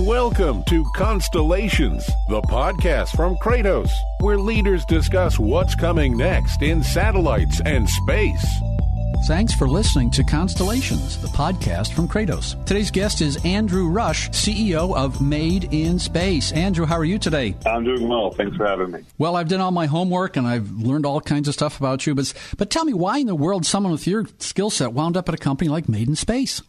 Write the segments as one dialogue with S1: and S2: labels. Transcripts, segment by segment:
S1: Welcome to Constellations, the podcast from Kratos, where leaders discuss what's coming next in satellites and space.
S2: Thanks for listening to Constellations, the podcast from Kratos. Today's guest is Andrew Rush, CEO of Made in Space. Andrew, how are you today?
S3: I'm doing well. Thanks for having me.
S2: Well, I've done all my homework and I've learned all kinds of stuff about you. But tell me, why in the world someone with your skill set wound up at a company like Made in Space?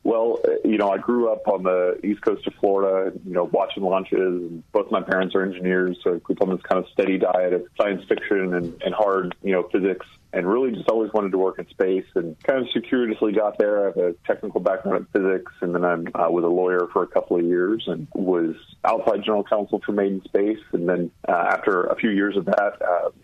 S3: Well, I grew up on the east coast of Florida, watching launches. And both my parents are engineers, so I grew up on this kind of steady diet of science fiction and hard, physics. And really just always wanted to work in space and kind of circuitously got there. I have a technical background in physics, and then I was a lawyer for a couple of years and was outside general counsel for Made in Space. And then after a few years of that,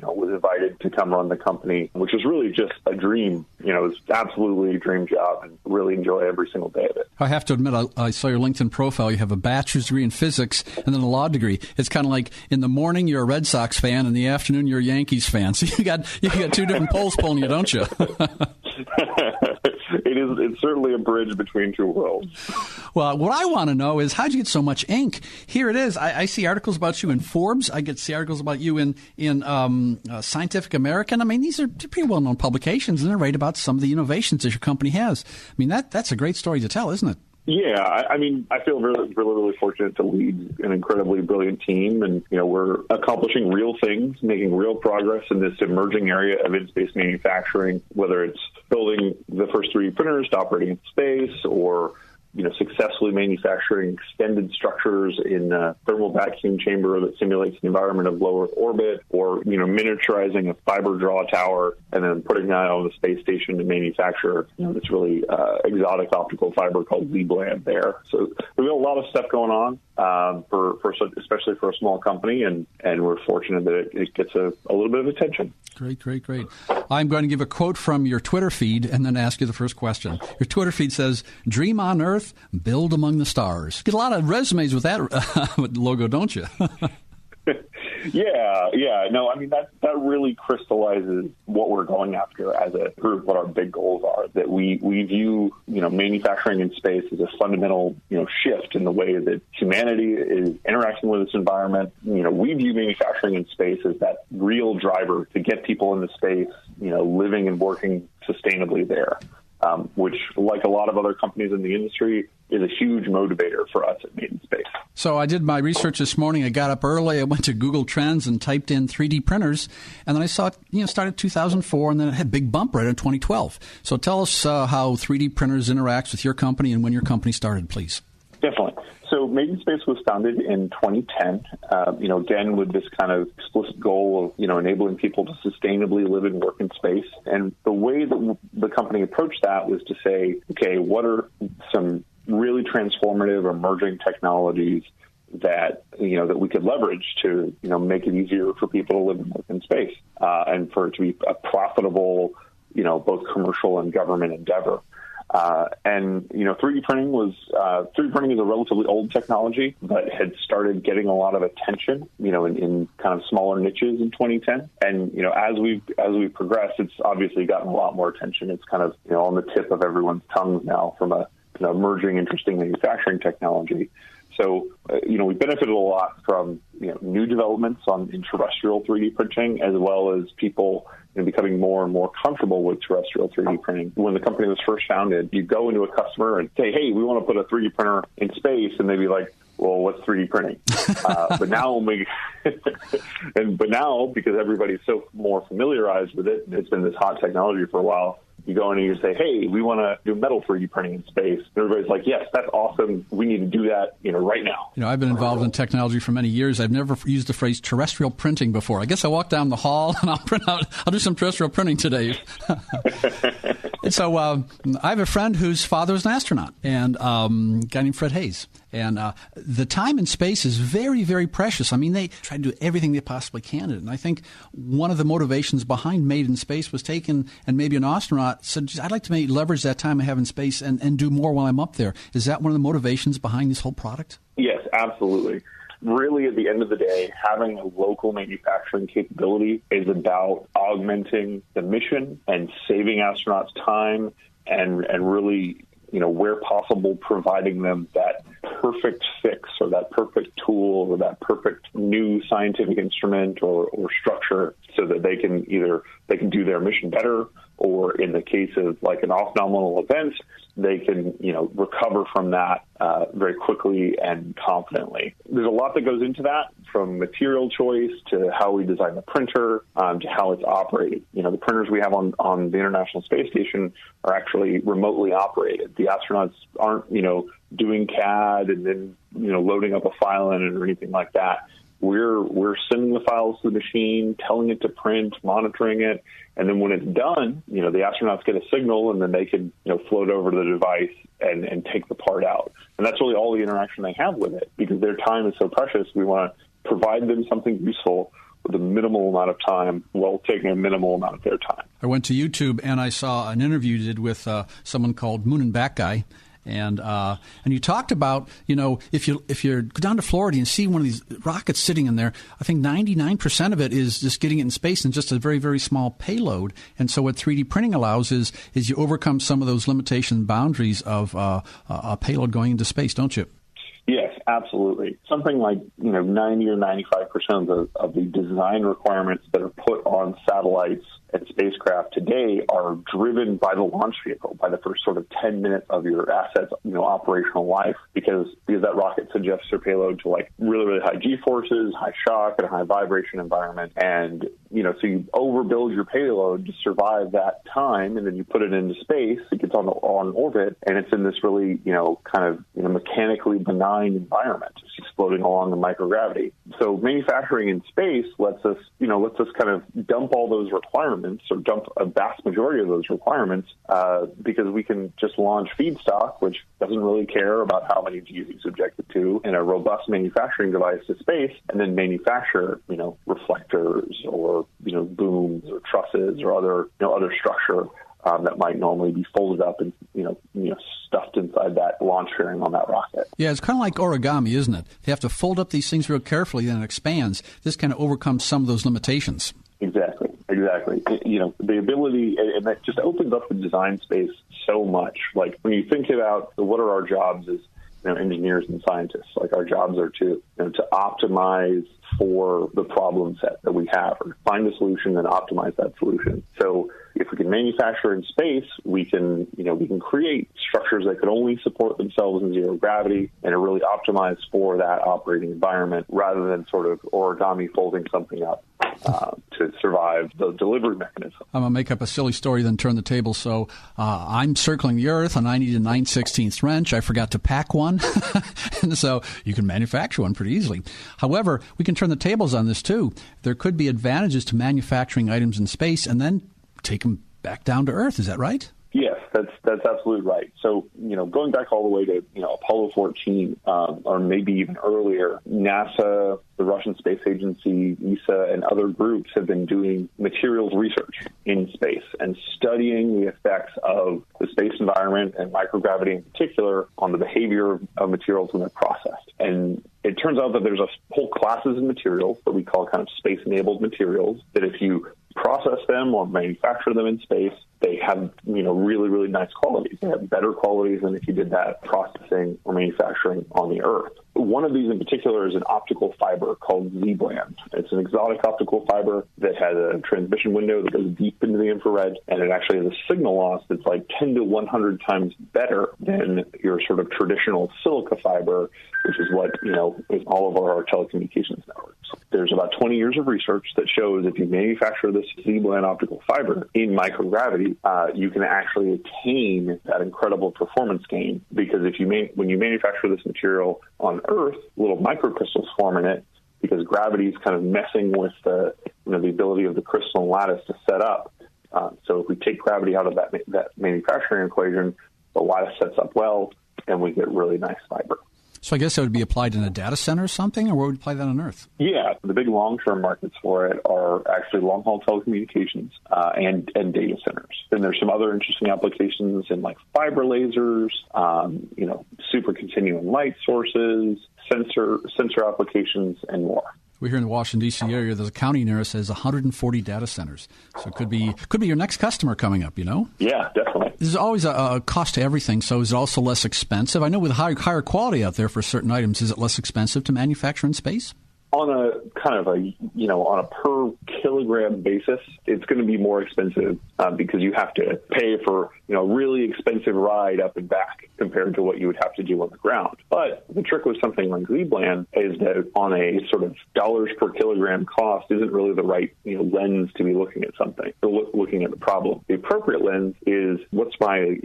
S3: was invited to come run the company, which was really just a dream. It was absolutely a dream job and really enjoy every single day of it.
S2: I have to admit, I saw your LinkedIn profile. You have a bachelor's degree in physics and then a law degree. It's kind of like in the morning you're a Red Sox fan, in the afternoon you're a Yankees fan. So you got two different poles pulling you, don't you?
S3: It's certainly a bridge between two worlds.
S2: Well, what I want to know is, how'd you get so much ink? Here it is. I see articles about you in Forbes. I get to see articles about you in Scientific American. I mean, these are pretty well-known publications, and they write about some of the innovations that your company has. I mean, that's a great story to tell, isn't it?
S3: Yeah, I feel really, really, really fortunate to lead an incredibly brilliant team, and we're accomplishing real things, making real progress in this emerging area of in-space manufacturing, whether it's building the first 3D printers to operating in space, or successfully manufacturing extended structures in a thermal vacuum chamber that simulates the environment of low Earth orbit, or miniaturizing a fiber draw tower and then putting that on the space station to manufacture this really exotic optical fiber called Z-Bland there. So we've got a lot of stuff going on especially for a small company, and we're fortunate that it gets a little bit of attention.
S2: Great. I'm going to give a quote from your Twitter feed and then ask you the first question. Your Twitter feed says, "Dream on Earth, build among the stars." Get a lot of resumes with that logo, don't you?
S3: Yeah. No, that really crystallizes what we're going after as a group, what our big goals are, that we view, manufacturing in space as a fundamental, shift in the way that humanity is interacting with its environment. We view manufacturing in space as that real driver to get people into space, living and working sustainably there. Which, like a lot of other companies in the industry, is a huge motivator for us at Made in Space. So
S2: I did my research this morning. I got up early. I went to Google Trends and typed in 3D printers, and then I saw it started 2004, and then it had a big bump right in 2012. So tell us how 3D printers interacts with your company and when your company started, please.
S3: Definitely. So Made in Space was founded in 2010, again, with this kind of explicit goal of, enabling people to sustainably live and work in space. And the way that the company approached that was to say, okay, what are some really transformative emerging technologies that, that we could leverage to, make it easier for people to live and work in space, and for it to be a profitable, both commercial and government endeavor. 3D printing is a relatively old technology, but had started getting a lot of attention, in kind of smaller niches in 2010. And, as we've progressed, it's obviously gotten a lot more attention. It's kind of, on the tip of everyone's tongues now from a emerging, interesting manufacturing technology. So, we benefited a lot from, new developments in terrestrial 3D printing, as well as people becoming more and more comfortable with terrestrial 3D printing. When the company was first founded, you go into a customer and say, hey, we want to put a 3D printer in space, and they'd be like, well, what's 3D printing? But now, because everybody's so more familiarized with it, it's been this hot technology for a while, you go in and you say, hey, we want to do metal 3D printing in space. And everybody's like, yes, that's awesome. We need to do that, right now.
S2: I've been involved in technology for many years. I've never used the phrase terrestrial printing before. I guess I walk down the hall and I'll do some terrestrial printing today. And so I have a friend whose father is an astronaut, and a guy named Fred Hayes. And the time in space is very, very precious. I mean, they try to do everything they possibly can. And I think one of the motivations behind Made in Space was taken, and maybe an astronaut said, I'd like to leverage that time I have in space and do more while I'm up there. Is that one of the motivations behind this whole product?
S3: Yes, absolutely. Really, at the end of the day, having a local manufacturing capability is about augmenting the mission and saving astronauts time and really, where possible, providing them that perfect perfect fix or that perfect tool or that perfect new scientific instrument or structure so that they can do their mission better, or in the case of like an off-nominal event, they can, recover from that very quickly and confidently. There's a lot that goes into that, from material choice to how we design the printer to how it's operated. The printers we have on the International Space Station are actually remotely operated. The astronauts aren't, doing CAD and then, loading up a file in it or anything like that. We're sending the files to the machine, telling it to print, monitoring it, and then when it's done, the astronauts get a signal, and then they can, float over to the device and take the part out. And that's really all the interaction they have with it, because their time is so precious. We want to provide them something useful with a minimal amount of time while taking a minimal amount of their time.
S2: I went to YouTube and I saw an interview you did with someone called Moon and Back Guy. And you talked about, if you go down to Florida and see one of these rockets sitting in there, I think 99% of it is just getting it in space and just a very, very small payload. And so what 3D printing allows is you overcome some of those limitation boundaries of a payload going into space, don't you?
S3: Yes, absolutely. Something like 90 or 95% of the design requirements that are put on satellites and spacecraft today are driven by the launch vehicle, by the first sort of 10 minutes of your asset's operational life, because that rocket suggests their payload to like really, really high G-forces, high shock, and a high vibration environment. And, so you overbuild your payload to survive that time, and then you put it into space, it gets on orbit, and it's in this really, mechanically benign environment. It's just floating along in microgravity. So manufacturing in space lets us kind of dump all those requirements, or dump a vast majority of those requirements, because we can just launch feedstock, which doesn't really care about how many G's you subject it to, in a robust manufacturing device to space, and then manufacture, reflectors or, booms or trusses or other structure that might normally be folded up and stuffed inside that launch fairing on that rocket. Yeah,
S2: it's kind of like origami, isn't it? They have to fold up these things real carefully, then it expands. This kind of overcomes some of those limitations.
S3: Exactly. The ability, and that just opens up the design space so much. Like when you think about what are our jobs as engineers and scientists, like our jobs are to optimize for the problem set that we have, or find a solution and optimize that solution. So if we can manufacture in space, we can create structures that could only support themselves in zero gravity and are really optimized for that operating environment, rather than sort of origami folding something up to survive the delivery mechanism.
S2: I'm going to make up a silly story, then turn the table. So I'm circling the Earth, and I need a 9/16 wrench. I forgot to pack one. And so you can manufacture one pretty easily. However, we can turn the tables on this, too. There could be advantages to manufacturing items in space and then take them back down to Earth. Is that right?
S3: Yes, that's absolutely right. So, going back all the way to, Apollo 14, or maybe even earlier, NASA, the Russian Space Agency, ESA, and other groups have been doing materials research in space and studying the effects of the space environment and microgravity in particular on the behavior of materials when they're processed. And it turns out that there's a whole classes of materials that we call kind of space-enabled materials, that if you process them or manufacture them in space, they have, really, really nice qualities. They have better qualities than if you did that processing or manufacturing on the Earth. One of these in particular is an optical fiber called Z-band. It's an exotic optical fiber that has a transmission window that goes deep into the infrared, and it actually has a signal loss that's like 10 to 100 times better than your sort of traditional silica fiber, which is what, is all of our telecommunications networks. There's about 20 years of research that shows if you manufacture this Z-band optical fiber in microgravity, you can actually attain that incredible performance gain, because when you manufacture this material on Earth, little microcrystals form in it, because gravity is kind of messing with the ability of the crystalline lattice to set up. So if we take gravity out of that manufacturing equation, the lattice sets up well, and we get really nice fiber.
S2: So I guess that would be applied in a data center or something, or where would you apply that on Earth?
S3: Yeah, the big long-term markets for it are actually long-haul telecommunications and data centers. And there's some other interesting applications in like fiber lasers, super continuum light sources, sensor applications, and more.
S2: We're here in the Washington, D.C. area. There's a county near us that has 140 data centers. So it could be your next customer coming up,
S3: Yeah, definitely.
S2: There's always a cost to everything, so is it also less expensive? I know with higher quality out there for certain items, is it less expensive to manufacture in space?
S3: On a kind of on a per kilogram basis, it's going to be more expensive because you have to pay for, a really expensive ride up and back compared to what you would have to do on the ground. But the trick with something like ZBLAN is that on a sort of dollars per kilogram cost isn't really the right, lens to be looking at something, or looking at the problem. The appropriate lens is what's my,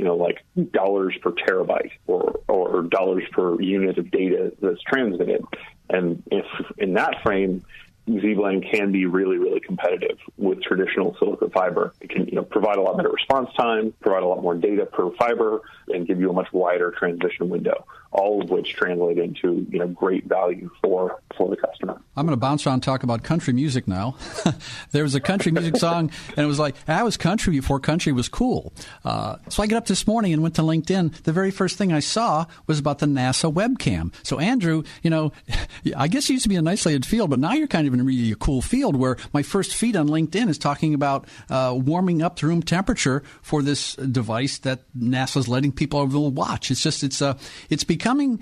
S3: dollars per terabyte or dollars per unit of data that's transmitted. And if in that frame, ZBLAN can be really, really competitive with traditional silicon fiber. It can, provide a lot better response time, provide a lot more data per fiber, and give you a much wider transition window, all of which translate into, great value for the customer.
S2: I'm going to bounce around and talk about country music now. There was a country music song, and it was like, I was country before country was cool. So I get up this morning and went to LinkedIn. The very first thing I saw was about the NASA webcam. So, Andrew, I guess it used to be an isolated field, but now you're kind of in really a cool field where my first feed on LinkedIn is talking about warming up to room temperature for this device that NASA's letting people watch. It's becoming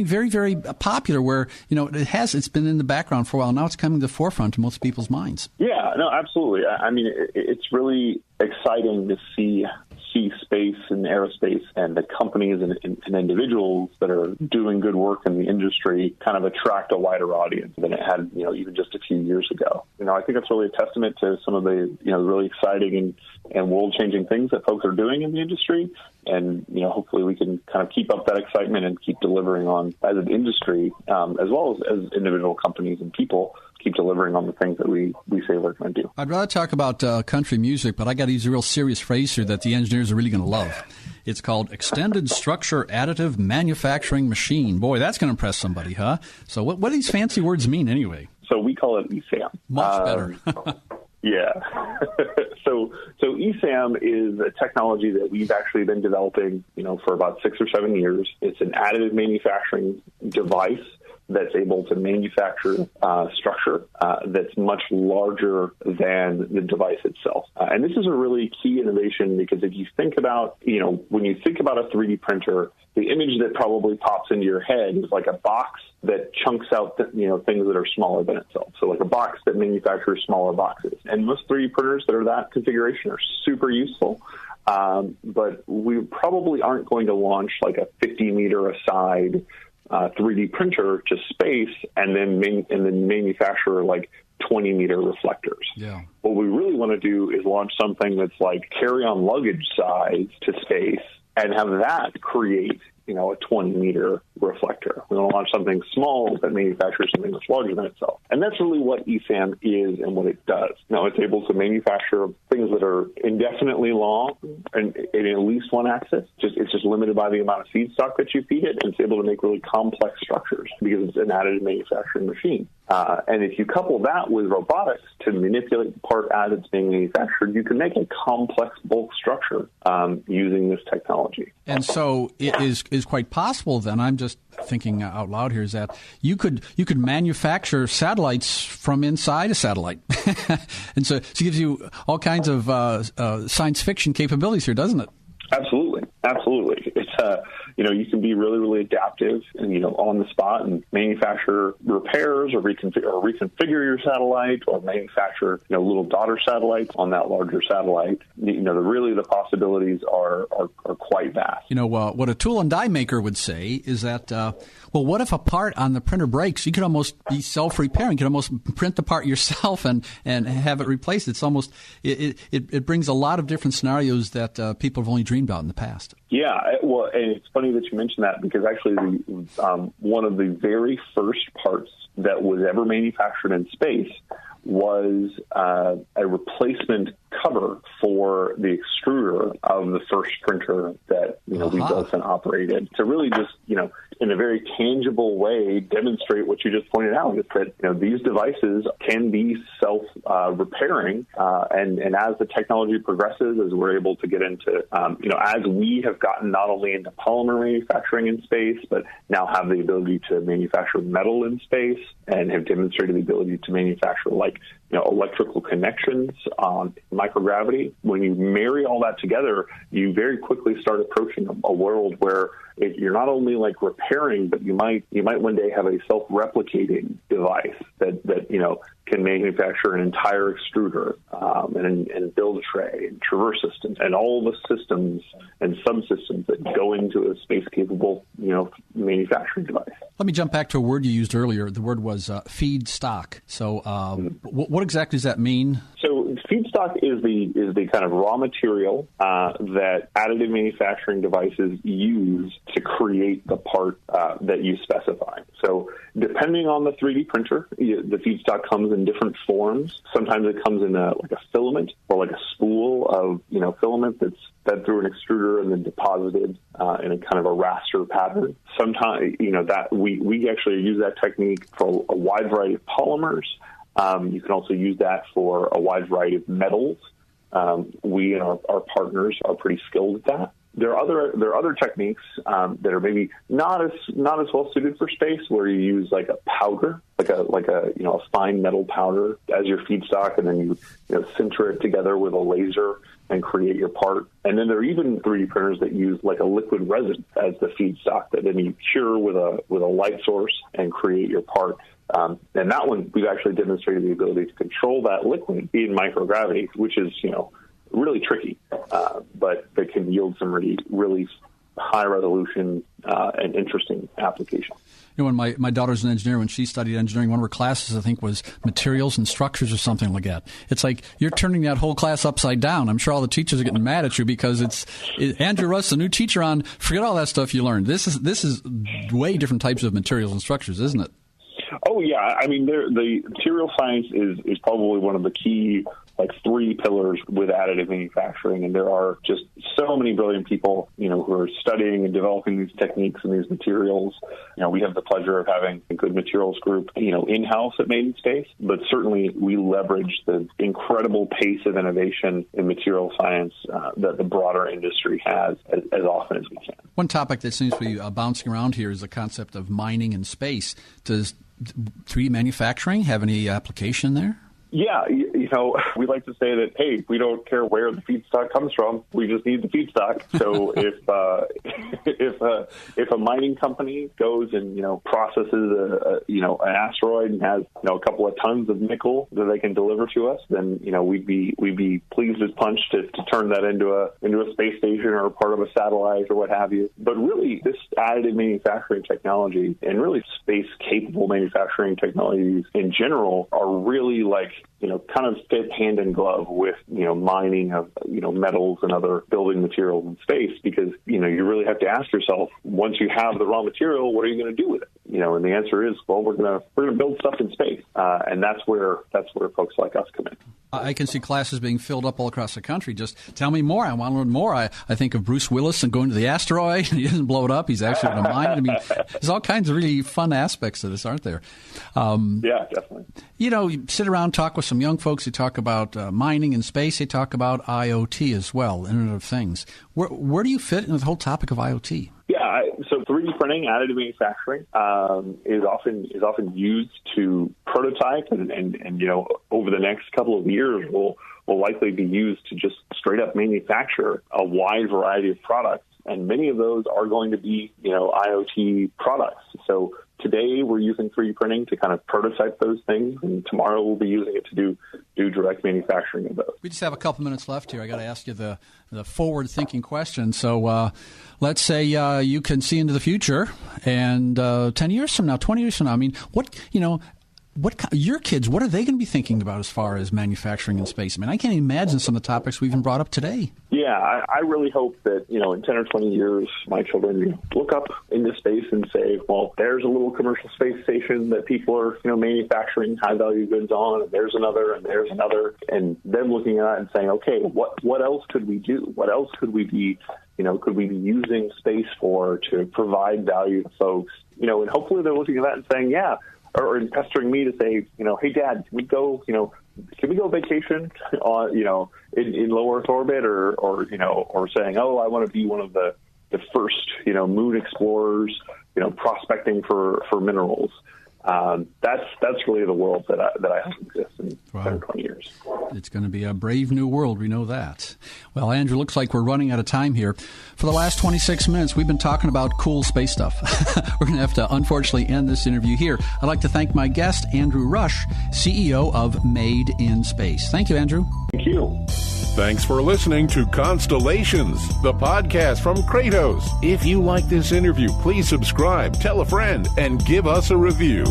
S2: very, very popular where, it's been in the background for a while. Now it's coming to the forefront to most people's minds.
S3: Yeah, no, absolutely. I mean, it's really exciting to see space and aerospace and the companies and individuals that are doing good work in the industry kind of attract a wider audience than it had, even just a few years ago. I think it's really a testament to some of the, really exciting and world-changing things that folks are doing in the industry. And, hopefully we can kind of keep up that excitement and keep delivering on, as an industry, as well as individual companies and people, keep delivering on the things that we say we're going to do.
S2: I'd rather talk about country music, but I got to use a real serious phrase here that the engineers are really going to love. It's called Extended Structure Additive Manufacturing Machine. Boy, that's going to impress somebody, huh? So what do these fancy words mean anyway?
S3: So we call it ESAM.
S2: Much better.
S3: Yeah. So ESAM is a technology that we've actually been developing, for about 6 or 7 years. It's an additive manufacturing device that's able to manufacture structure that's much larger than the device itself. And this is a really key innovation because if you think about, when you think about a 3D printer, the image that probably pops into your head is like a box that chunks out, things that are smaller than itself. So like a box that manufactures smaller boxes. And most 3D printers that are that configuration are super useful. But we probably aren't going to launch like a 50-meter aside 3D printer to space and then manufacture like 20-meter reflectors.
S2: Yeah.
S3: What we really want to do is launch something that's like carry-on luggage size to space and have that create, a 20-meter reflector. We want to launch something small that manufactures something much larger than itself. And that's really what ESAM is and what it does. Now, it's able to manufacture things that are indefinitely long and in at least one axis. It's just limited by the amount of feedstock that you feed it, and it's able to make really complex structures because it's an additive manufacturing machine. And if you couple that with robotics to manipulate the part as it's being manufactured, you can make a complex bulk structure using this technology.
S2: And so it is quite possible then, I'm just thinking out loud here, is that you could manufacture satellites from inside a satellite. And so it gives you all kinds of science fiction capabilities here, doesn't it?
S3: Absolutely. It's you can be really, really adaptive and, on the spot and manufacture repairs or reconfigure your satellite or manufacture, little daughter satellites on that larger satellite. The possibilities are quite vast.
S2: What a tool and die maker would say is that, what if a part on the printer breaks? You could almost be self-repairing. You could almost print the part yourself and have it replaced. It's almost, it brings a lot of different scenarios that people have only dreamed about in the past.
S3: Yeah, well, and it's funny that you mentioned that because actually one of the very first parts that was ever manufactured in space was a replacement cover for the extruder of the first printer that we built and operated to really just in a very tangible way, demonstrate what you just pointed out, is that these devices can be self-repairing, and as the technology progresses, as we're able to get into, as we have gotten not only into polymer manufacturing in space, but now have the ability to manufacture metal in space and have demonstrated the ability to manufacture electrical connections on microgravity. When you marry all that together, you very quickly start approaching a world where you're not only repairing, but you might one day have a self-replicating device that can manufacture an entire extruder and build tray and traverse systems and all the systems and subsystems that go into a space-capable manufacturing device.
S2: Let me jump back to a word you used earlier. The word was feedstock. So what exactly does that mean?
S3: So feedstock is the kind of raw material that additive manufacturing devices use to create the part that you specify. So depending on the 3D printer, the feedstock comes in different forms. Sometimes it comes in a filament or a spool of filament that's fed through an extruder and then deposited in a kind of a raster pattern. Sometimes that we actually use that technique for a wide variety of polymers. You can also use that for a wide variety of metals. We and our partners are pretty skilled at that. There are other techniques that are maybe not as well suited for space, where you use a powder, like a fine metal powder as your feedstock, and then you sinter it together with a laser and create your part. And then there are even 3D printers that use a liquid resin as the feedstock that then you cure with a light source and create your part. And that one, we've actually demonstrated the ability to control that liquid in microgravity, which is, really tricky, but that can yield some really high resolution and interesting applications.
S2: When my daughter's an engineer, when she studied engineering, one of her classes, I think, was materials and structures or something like that. It's like you're turning that whole class upside down. I'm sure all the teachers are getting mad at you because it's Andrew Russ, the new teacher on, forget all that stuff you learned. This is way different types of materials and structures, isn't it?
S3: Oh, yeah. I mean, the material science is probably one of the key, 3 pillars with additive manufacturing. And there are just so many brilliant people, who are studying and developing these techniques and these materials. We have the pleasure of having a good materials group, in-house at Made in Space. But certainly we leverage the incredible pace of innovation in material science that the broader industry has as often as we can.
S2: One topic that seems to be bouncing around here is the concept of mining in space. Does 3D manufacturing have any application there? Yeah,
S3: we like to say that, hey, we don't care where the feedstock comes from. We just need the feedstock. So if a mining company goes and processes an asteroid and has a couple of tons of nickel that they can deliver to us, then we'd be pleased as punch to turn that into a space station or a part of a satellite or what have you. But really, this additive manufacturing technology and really space capable manufacturing technologies in general are really kind of fit hand in glove with, mining of, metals and other building materials in space, because, you really have to ask yourself, once you have the raw material, what are you going to do with it? And the answer is, well, we're going to build stuff in space. And that's where folks like us come in.
S2: I can see classes being filled up all across the country. Just tell me more. I want to learn more. I think of Bruce Willis and going to the asteroid, and he doesn't blow it up. He's actually going to mine it. I mean, there's all kinds of really fun aspects to this, aren't there?
S3: Yeah, definitely.
S2: You sit around, talk with some young folks who talk about mining in space. They talk about IoT as well, Internet of Things. Where do you fit in the whole topic of IoT?
S3: Yeah, so 3D printing, additive manufacturing is often used to prototype, and over the next couple of years will likely be used to just straight up manufacture a wide variety of products, and many of those are going to be IoT products. So today we're using 3D printing to kind of prototype those things, and tomorrow we'll be using it to do direct manufacturing of those.
S2: We just have a couple minutes left here. I got to ask you the forward-thinking question. So let's say you can see into the future, and 10 years from now, 20 years from now, I mean, your kids, what are they going to be thinking about as far as manufacturing in space? I mean, I can't imagine some of the topics we even brought up today.
S3: Yeah, I really hope that, in 10 or 20 years, my children look up into space and say, well, there's a little commercial space station that people are, manufacturing high-value goods on, and there's another, and them looking at it and saying, okay, what else could we do? What else could we be could we be using space for to provide value to folks? And hopefully they're looking at that and saying, yeah, or pestering me to say, hey, Dad, can we go vacation on, in low Earth orbit, or saying, oh, I want to be one of the first, moon explorers, prospecting for minerals. That's really the world that I hope exists in 10 or 20 years.
S2: It's going to be a brave new world. We know that. Well, Andrew, looks like we're running out of time here. For the last 26 minutes, we've been talking about cool space stuff. We're going to have to, unfortunately, end this interview here. I'd like to thank my guest, Andrew Rush, CEO of Made in Space. Thank you, Andrew.
S3: Thank you.
S1: Thanks for listening to Constellations, the podcast from Kratos. If you like this interview, please subscribe, tell a friend, and give us a review.